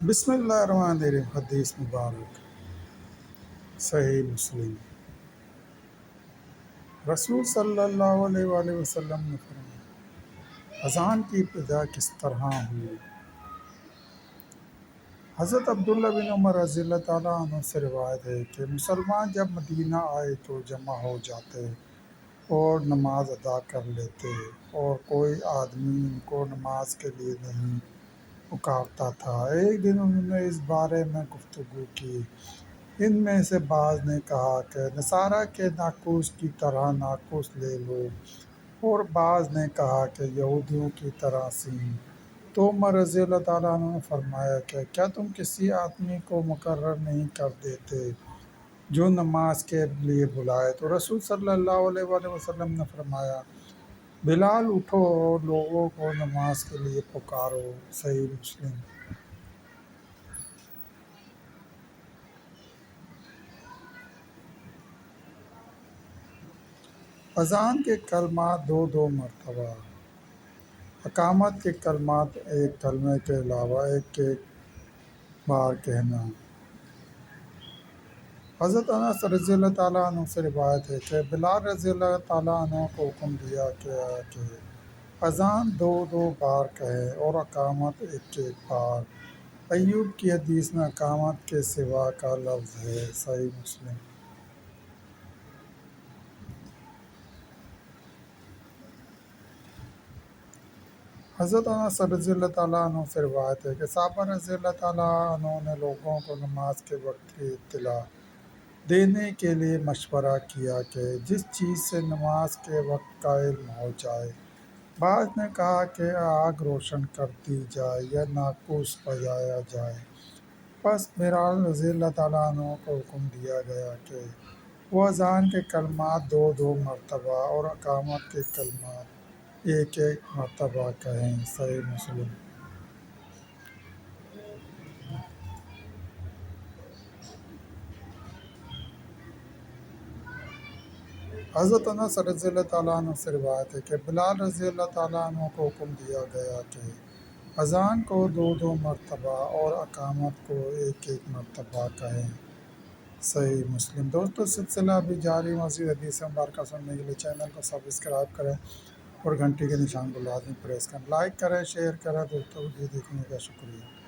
بسم اللہ الرحمن الرحیم۔ حدیث مبارک صحیح مسلم۔ رسول صلی اللہ علیہ وآلہ وسلم نے فرمایا، اذان کی ابتدا کس طرح ہوئی؟ حضرت عبداللہ بن عمر رضی اللہ تعالیٰ عنہ سے روایت ہے کہ مسلمان جب مدینہ آئے تو جمع ہو جاتے اور نماز ادا کر لیتے، اور کوئی آدمی ان کو نماز کے لیے نہیں پکارتا تھا۔ ایک دن انہوں نے اس بارے میں گفتگو کی۔ ان میں سے بعض نے کہا کہ نصارہ کے ناقوس کی طرح ناقوس لے لو، اور بعض نے کہا کہ یہودیوں کی طرح سین۔ تو عمر رضی اللہ تعالیٰ عنہ نے فرمایا کہ کیا تم کسی آدمی کو مقرر نہیں کر دیتے جو نماز کے لیے بلائے؟ تو رسول صلی اللہ علیہ وآلہ وسلم نے فرمایا، بلال اٹھو اور لوگوں کو نماز کے لیے پکارو۔ صحیح مسلم۔ اذان کے کلمات دو مرتبہ، اقامت کے کلمات ایک کلمے کے علاوہ ایک بار کہنا۔ حضرت انس رضی اللہ تعالیٰ عنہ سے روایت ہے کہ بلال رضی اللہ تعالیٰ عنہ کو حکم دیا گیا کہ اذان دو بار کہے اور اقامت ایک بار۔ ایوب کی حدیث میں اقامت کے سوا کا لفظ ہے۔ صحیح مسلم۔ حضرت انس رضی اللہ تعالیٰ عنہ سے روایت ہے کہ صحابہ رضی اللہ تعالیٰ عنہ نے لوگوں کو نماز کے وقت کی اطلاع دینے کے لیے مشورہ کیا کہ جس چیز سے نماز کے وقت کا علم ہو جائے۔ بعض نے کہا کہ آگ روشن کر دی جائے یا ناقوس بجایا جائے۔ پس بلال رضی اللہ تعالیٰ عنہ کو حکم دیا گیا کہ وہ اذان کے کلمات دو مرتبہ اور اقامت کے کلمات ایک مرتبہ کہیں۔ صحیح مسلم۔ حضرت انس رضی اللہ تعالیٰ عنہ سے روایت ہے کہ بلال رضی اللہ تعالیٰ عنہ کو حکم دیا گیا کہ اذان کو دو مرتبہ اور اقامت کو ایک مرتبہ کہیں۔ صحیح مسلم۔ دوستو، سلسلہ ابھی جاری، مزید حدیث مبارکہ سننے کے لیے چینل کو سبسکرائب کریں اور گھنٹی کے نشان کو لازمی پریس کریں۔ لائک کریں، شیئر کریں۔ دوستوں کو دیکھنے کا شکریہ۔